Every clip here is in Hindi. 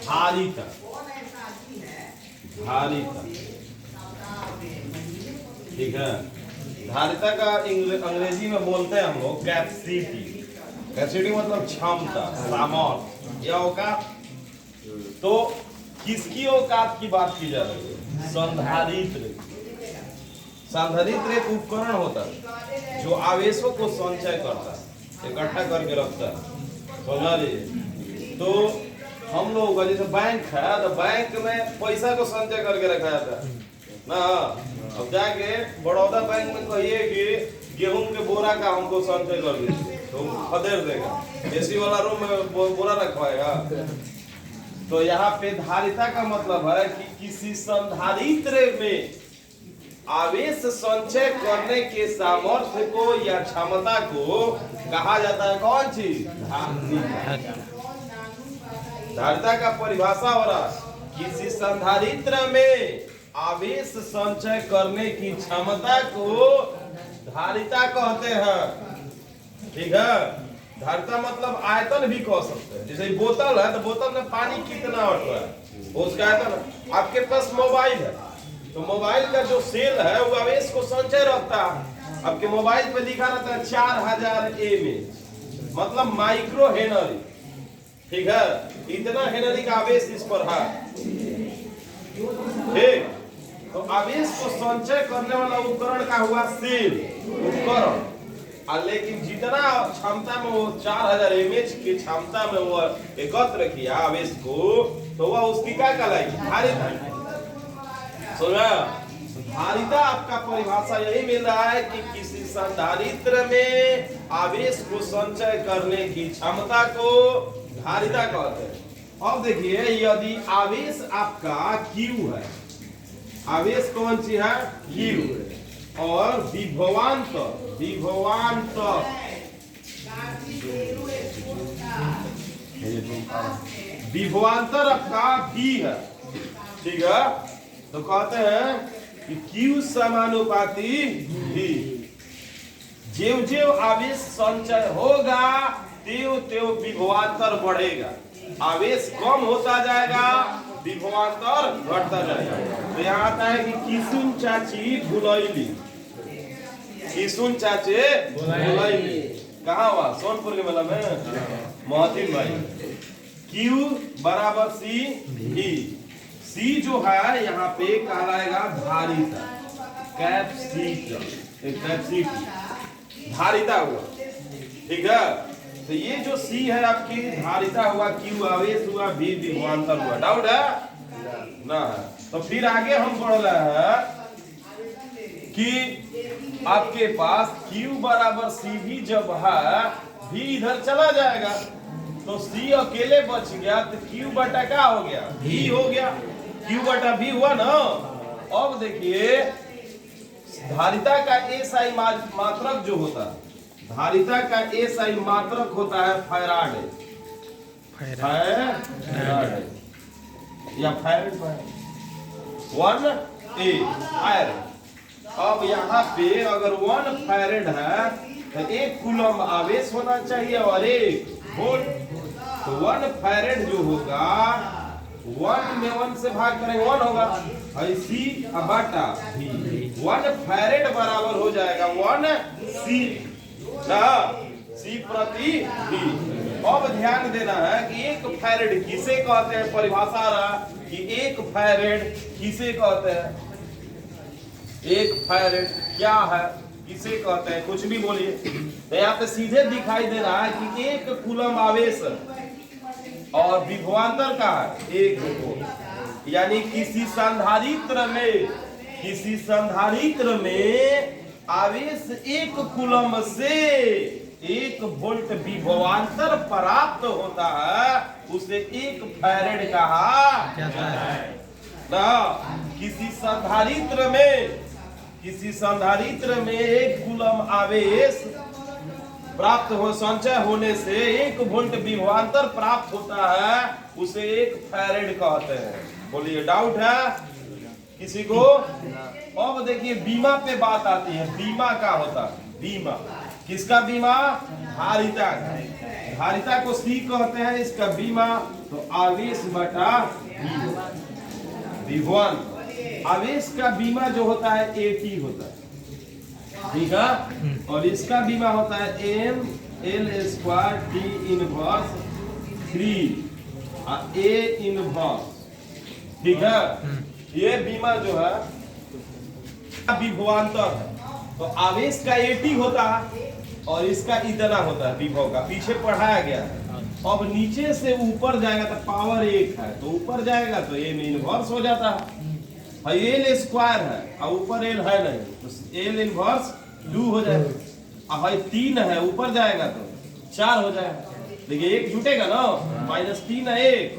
धारिता, धारिता, ठीक है। धारिता का अंग्रेजी में बोलते हैं हम लोग कैपेसिटी। कैपेसिटी मतलब क्षमता, सामर्थ्य या औकात। तो किसकी औकात की बात की जा रही है? संधारित्र। संधारित्र एक उपकरण होता है जो आवेशों को संचय करता है, इकट्ठा करके रखता है, समझा लीजिए। तो हम लोग का जैसे बैंक है तो बैंक में पैसा को संचय करके रखा जाता है ना। अब जाके बड़ौदा बैंक में कहिए कि गेहूं के बोरा का हमको संचय कर दीजिए तो खदेड़ देगा, एसी वाला रूम में बोरा रखवाएगा। तो यहाँ पे धारिता का मतलब है कि किसी संधारित्र में आवेश संचय करने के सामर्थ्य को या क्षमता को कहा जाता है कौन चीज? धारिता। धारिता का परिभाषा हो रहा, किसी संधारित्र में आवेश संचय करने की क्षमता को धारिता कहते हैं, ठीक है। धारिता मतलब आयतन भी कह सकते हैं। जैसे बोतल है तो बोतल में पानी कितना अटवा है उसका आयतन। आपके पास मोबाइल है तो मोबाइल का जो सेल है वो आवेश को संचय रखता है। आपके मोबाइल पे लिखा रहता है 4000 mAh, मतलब माइक्रो हेनरी, ठीक है। इतना हेनरी का आवेश इस पर है, ठीक। तो आवेश को संचय करने वाला उपकरण का हुआ सेल, उपकरण। लेकिन जितना क्षमता में वो 4000 mAh की क्षमता में वो एकत्र किया आवेश को, तो वह उसकी क्या कहलाएगी? धारिता। सुना? धारिता आपका परिभाषा यही मिल रहा है कि किसी संधारित्र में आवेश को संचय करने की क्षमता को धारिता कहते हैं। अब देखिए, यदि आवेश आपका Q है, आवेश कौन सी है? Q, और विभवांतर, विभवांतर विभवांतर आपका V है, ठीक है। तो कहते हैं कि Q समानुपाती V। जेव जेव आवेश संचय होगा त्यों त्यों विभवांतर बढ़ेगा। आवेश कम होता जाएगा, विभवांतर बढ़ता जाएगा। तो यहाँ आता है कि किसुन चाची भुलैली, किसुन चाचे भुलैली कहाँ हुआ? सोनपुर के मेला में मोहतिन भाई। Q बराबर C V। C जो है यहाँ पे कहलाएगा धारिता, कैपेसिटर, कैपेसिटी, धारिता हुआ, ठीक है। तो ये जो C है आपकी धारिता हुआ, Q आवेश हुआ, V विभवांतर हुआ। डाउट है ना? तो फिर आगे हम बढ़ रहे हैं कि आपके पास Q बराबर CV जब है, V इधर चला जाएगा तो C अकेले बच गया, तो Q बटा क्या हो गया? V हो गया। Q बटा V हुआ ना। अब देखिए, धारिता का SI मात्रक जो होता है, धारिता का SI मात्रक होता है फैराडे, फैराडे या फैराड, 1A फैराड। अब यहाँ पे अगर 1 फैराड है तो 1 कूलम आवेश होना चाहिए और 1 वोल्ट। तो 1 फैराड जो होगा, 1 में 1 से भाग करेंगे 1 होगा, C बटा V। 1 फैराड बराबर हो जाएगा 1C ना, C प्रति V। अब ध्यान देना है कि 1 फैराड किसे कहते हैं? परिभाषा रहा कि 1 फैराड किसे कहते हैं? 1 फैराड क्या है, किसे कहते हैं? कुछ भी बोलिए। तो यहाँ पे सीधे दिखाई दे रहा है कि 1 कूलम आवेश और विभवांतर का है 1 वोल्ट। यानी किसी संधारित्र में, किसी संधारित्र में आवेश 1 कूलम से 1 वोल्ट विभवांतर प्राप्त होता है, उसे 1 फैराड कहा जाता है ना। किसी संधारित्र में, किसी संधारित्र में 1 कूलम आवेश प्राप्त हो, संचय होने से 1 वोल्ट विभवांतर प्राप्त होता है, उसे 1 फैराड कहते हैं। बोलिए, डाउट है किसी को? अब देखिए, बीमा पे बात आती है। बीमा क्या होता है? बीमा किसका? बीमा धारिता का। धारिता को C कहते हैं, इसका बीमा तो आवेश बटा विभवांतर। आवेश का बीमा जो होता है AT होता है, ठीक है, और इसका बीमा होता है M L square T inverse 3 A inverse, ठीक है। ये बीमा जो है विभवांतर है, तो आवेश का AT होता है और इसका इतना होता है विभव का, पीछे पढ़ाया गया है। अब नीचे से ऊपर जाएगा तो पावर 1 है, तो ऊपर जाएगा तो M इनवर्स हो जाता है। L स्क्वायर है और ऊपर L है नहीं, तो L इनवर्स 2 हो जाएगा। अब 3 है, ऊपर जाएगा तो 4 हो जाएगा, देखिए 1 जुटेगा ना, -3 है 1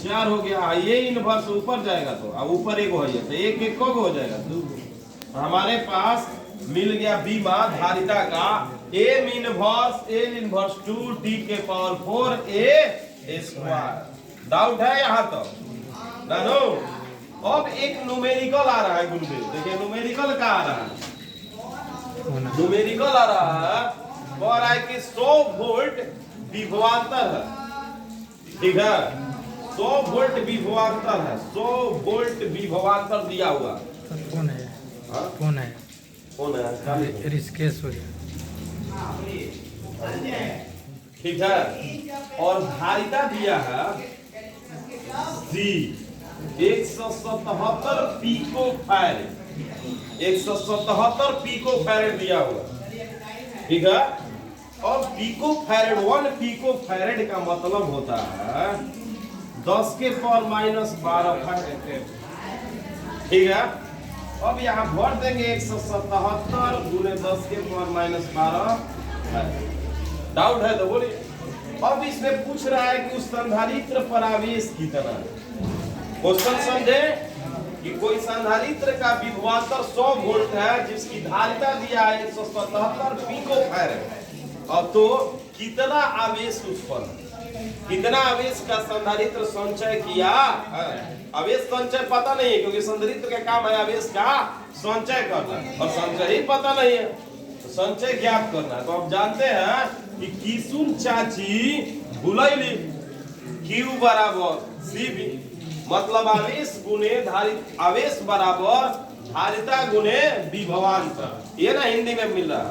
4 हो गया। ये इनवर्स ऊपर जाएगा तो अब ऊपर 1 हो जाएगा, तो 1 1 हो जाएगा 2। हमारे पास मिल गया बीमा धारिता का M inverse L inverse 2 T के पावर 4 A स्क्वायर। डाउट है यहाँ तक? नो। अब एक न्यूमेरिकल आ रहा है गुरुदेव, देखिए न्यूमेरिकल का आ रहा है, न्यूमेरिकल आ रहा है, कह रहा है कि 100 वोल्ट विभवांतर है, ठीक है, 100 वोल्ट विभवांतर है, 100 वोल्ट विभवांतर दिया हुआ। कौन है? कौन है? कौन है? रिस्केस हो जाए, ठीक है। और धारिता दिया है C 177 pico farad, 177 pico farad दिया हुआ, ठीक है। और पिको फैरेड 1 पिको फैरेड का मतलब होता है 10 के पावर -12 फैरेड, ठीक है। अब यहाँ भर देंगे 177 गुने 10 के पावर -12 फैरेड। डाउट है तो बोलिए। अब इसमें पूछ रहा है कि उस संधारित्र पर आवेश कितना है। क्वेश्चन समझे कि कोई संधारित्र का विभवांतर 100 वोल्ट है, जिसकी धारिता दिया है 177 पिको फैरेड, और तो कितना आवेश उत्पन्न, कितना आवेश का संधारित्र संचय किया। आवेश संचय पता नहीं है, क्योंकि संधारित्र का काम है आवेश का संचय करना, और संचय ही पता नहीं है, तो संचय ज्ञात करना। तो आप जानते हैं कि किसुन चाची भुलैली Q बराबर CV, मतलब आवेश गुने धारित, आवेश बराबर धारिता गुने विभवांतर, ये ना हिंदी में मिल रहा है।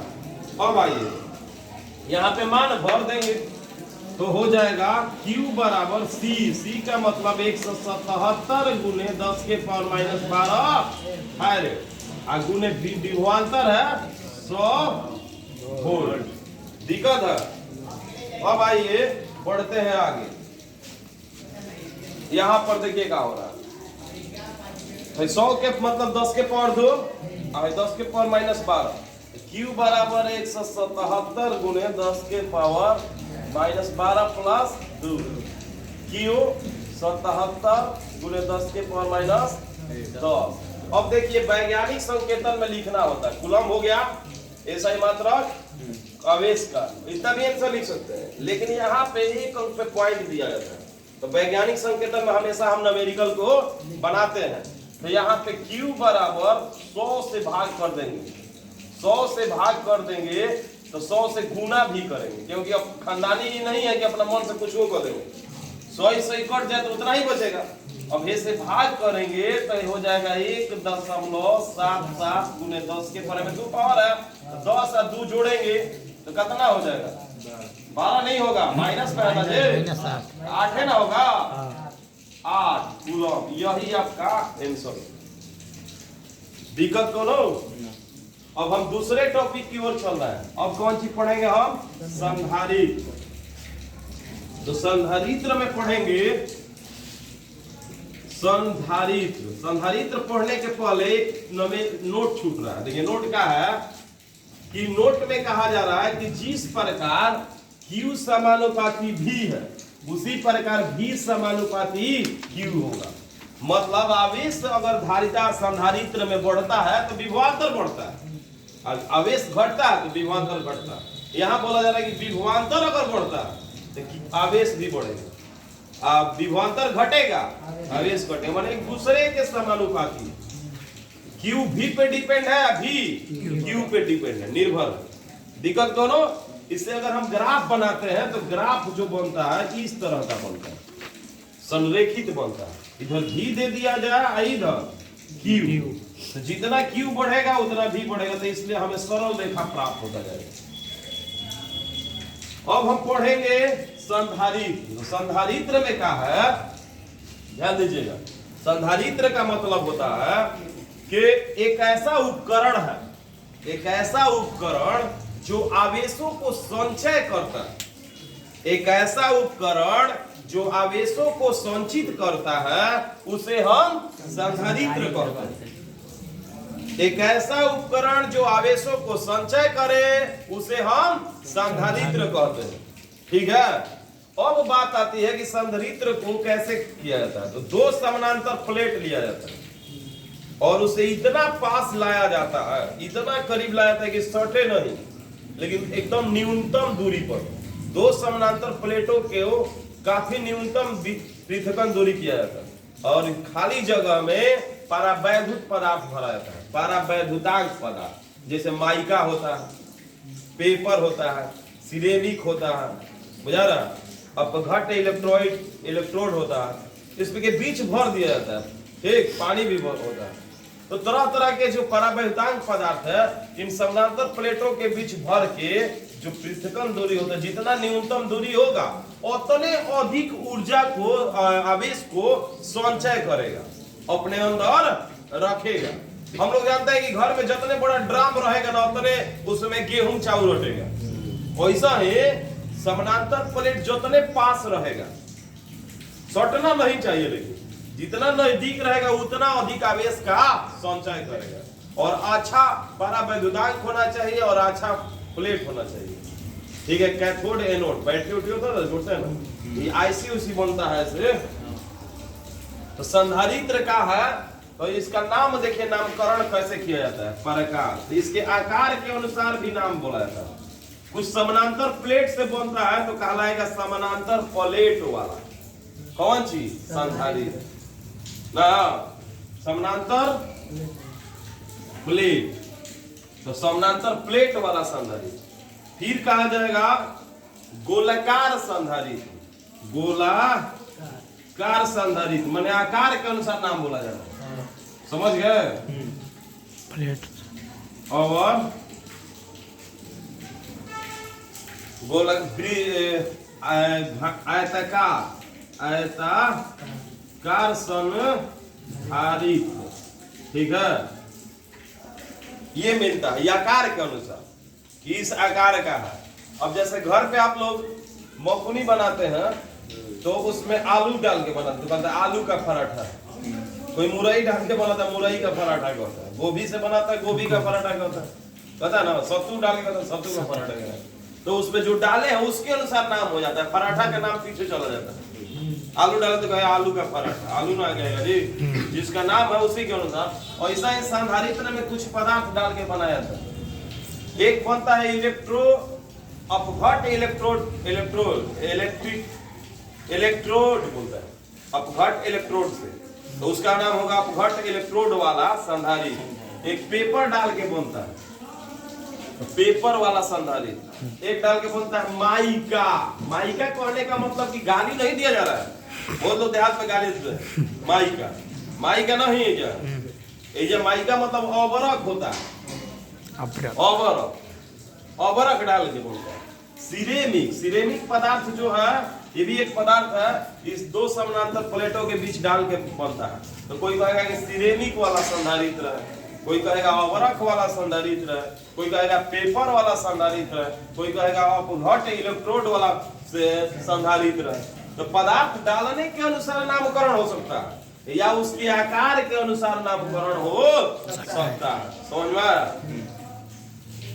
अब आइए यहाँ पे मान भर देंगे तो हो जाएगा Q बराबर C का मतलब 177 गुने 10 के पावर -12 फैरेड, और गुने विभवांतर है 100 वोल्ट। दिक्कत है। अब आइए बढ़ते हैं आगे, यहाँ पर देखिए क्या हो रहा है। 100 के मतलब 10 के पावर 2 और 10 के पावर -12, Q बराबर 177 गुने 10 के पावर -12 प्लस 2, Q 77 गुने 10 के पावर -10। अब देखिए वैज्ञानिक संकेतन में लिखना होता है, कूलम हो गया ऐसा ही मात्रक आवेश का, इतना भी आंसर लिख सकते हैं, लेकिन यहाँ पे एक अंक पे पॉइंट दिया जाता है। तो वैज्ञानिक संकेतन में हमेशा हम न्यूमेरिकल को बनाते हैं, तो यहाँ पे Q बराबर 100 से भाग कर देंगे, 100 से भाग कर देंगे तो 100 से गुना भी करेंगे, क्योंकि अब खानदानी ही नहीं है कि अपना मन से कुछ वो कर देंगे, 100 ही कट जाए तो उतना ही बचेगा। अब हे से भाग करेंगे तो हो जाएगा 1.77 गुने 10 के पावर में 2 पावर है, तो 10 और 2 जोड़ेंगे तो कितना हो जाएगा, 12 नहीं होगा, माइनस में आना है 8 है ना, होगा 8 कूलम। यही आपका आंसर। दिक्कत को लो। अब हम दूसरे टॉपिक की ओर चल रहे हैं। अब कौन चीज पढ़ेंगे हम? संधारित्र। तो संधारित्र में पढ़ेंगे संधारित्र। संधारित्र पढ़ने के पहले नोट छूट रहा है, देखिए नोट क्या है कि नोट में कहा जा रहा है कि जिस प्रकार Q समानुपाती V है, उसी प्रकार V समानुपाती Q होगा। मतलब आवेश अगर धारिता संधारित्र में बढ़ता है तो विभवांतर बढ़ता है, और आवेश घटता है तो विभवांतर घटता है। यहाँ बोला जा रहा है कि विभवांतर अगर बढ़ता है तो आवेश भी बढ़ेगा, विभवांतर घटेगा आवेश घटेगा, माने एक दूसरे के समानुपाती। Q V पे डिपेंड है, V Q पे डिपेंड है, निर्भर। दिक्कत दोनों इससे अगर हम ग्राफ बनाते हैं तो ग्राफ जो बनता है इस तरह का बनता है, संरेखित बनता है। इधर भी दे दिया जाए, इधर क्यू, तो जितना क्यू बढ़ेगा उतना भी बढ़ेगा, तो इसलिए हमें सरल रेखा प्राप्त होता जाएगा। अब हम पढ़ेंगे संधारित्र। तो संधारित्र में क्या है, ध्यान दीजिएगा। संधारित्र का मतलब होता है कि एक ऐसा उपकरण है, एक ऐसा उपकरण जो आवेशों को संचय करता है, एक ऐसा उपकरण जो आवेशों को संचित करता है, उसे हम संधारित्र कहते हैं। एक ऐसा उपकरण जो आवेशों को संचय करे उसे हम संधारित्र कहते हैं। ठीक है, अब बात आती है कि संधारित्र को कैसे किया जाता है। तो दो समानांतर प्लेट लिया जाता है और उसे इतना पास लाया जाता है, इतना करीब लाया जाता है कि सटे नहीं, लेकिन एकदम न्यूनतम दूरी पर। दो समानांतर प्लेटों के काफी न्यूनतम पृथक्करण दूरी किया जाता है और खाली जगह में परावैद्युत पदार्थ भरा जाता है। परावैद्युतांक पदार्थ जैसे माइका होता है, पेपर होता है, सिरेमिक होता है, बुझा रहा, अपघट्ट इलेक्ट्रोड होता है, इसमें के बीच भर दिया जाता है। ठीक, पानी भी होता है। तो तरह तरह के जो परावैद्युतांक पदार्थ है, इन समानांतर प्लेटों के बीच भर के जो पृथक्करण दूरी होता है, जितना न्यूनतम दूरी होगा उतने अधिक ऊर्जा को, आवेश को संचय करेगा, अपने अंदर रखेगा। हम लोग जानते हैं कि घर में जितने बड़ा ड्राम रहेगा ना, उतने उसमें गेहूं चावल रटेगा। वैसा ही समानांतर प्लेट जितने पास रहेगा, सटना नहीं चाहिए, लेकिन जितना नजदीक रहेगा उतना अधिक आवेश का संचय करेगा। और अच्छा परावैद्युतांक होना चाहिए और अच्छा प्लेट होना चाहिए। ठीक है, कैथोड एनोड, बैटरी उठी होता है, जोड़ते हैं ना, ये आईसी उसी बनता है इसे। तो संधारित्र का है, तो इसका नाम देखिए, नामकरण कैसे किया जाता है, प्रकार। तो इसके आकार के अनुसार भी नाम बोला जाता है। कुछ समानांतर प्लेट से बनता है तो कहलाएगा समानांतर प्लेट वाला। कौन चीज? संधारित्र ना, समानांतर प्लेट। तो समानांतर प्लेट वाला संधारित्र। फिर कहा जाएगा गोलाकार संधारित्र। गोलाकार संधारित्र माने आकार के अनुसार नाम बोला जाता है, समझ गए? प्लेट। और आयताकार संधारित्र। ठीक है, ये मिलता है आकार के अनुसार कि इस आकार का है। अब जैसे घर पे आप लोग मखनी बनाते हैं तो उसमें आलू डाल के बनाते हैं, आलू का पराठा। कोई मुरई डाल के बनाता है, मुरई का पराठा होता है। गोभी से बनाता है, गोभी का पराठा होता है, पता है ना। सत्तू डाल के सत्तू का पराठा है। तो उसमें जो डाले हैं उसके अनुसार नाम हो जाता है, पराठा का नाम पीछे चला जाता है। आलू डाले तो कहे आलू का पराठा, आलू ना कहेगा जी, जिसका नाम है उसी के अनुसार। और ऐसा ही संधारित्र में कुछ पदार्थ डाल के बनाया जाता है। एक बनता है अपघट्ट इलेक्ट्रोड बोलता है, अपघट्ट इलेक्ट्रोड से, तो उसका नाम होगा अपघट्ट इलेक्ट्रोड वाला संधारित्र। एक पेपर डाल के बनता है, पेपर वाला संधारित्र। एक डाल के बनता है माइका। माइका कहने का मतलब कि गाली नहीं दिया जा रहा है, बहुत लोग देहात में गाली देते हैं। माइका, माइका नहीं है क्या? ये माइका मतलब अवरक होता है, अवरक डाल के बोलता है। सिरेमिक पदार्थ जो है, ये भी एक पदार्थ है, इस दो समानांतर प्लेटों के बीच डाल के बनता है। तो कोई कहेगा कि सिरेमिक वाला संधारित्र है, कोई कहेगा अवरक वाला संधारित्र है, कोई कहेगा पेपर वाला संधारित्र है, कोई कहेगा अपघट्ट इलेक्ट्रोड वाला संधारित्र है। तो पदार्थ डालने के अनुसार नामकरण हो सकता है या उसके आकार के अनुसार नामकरण हो सकता है। समझ में?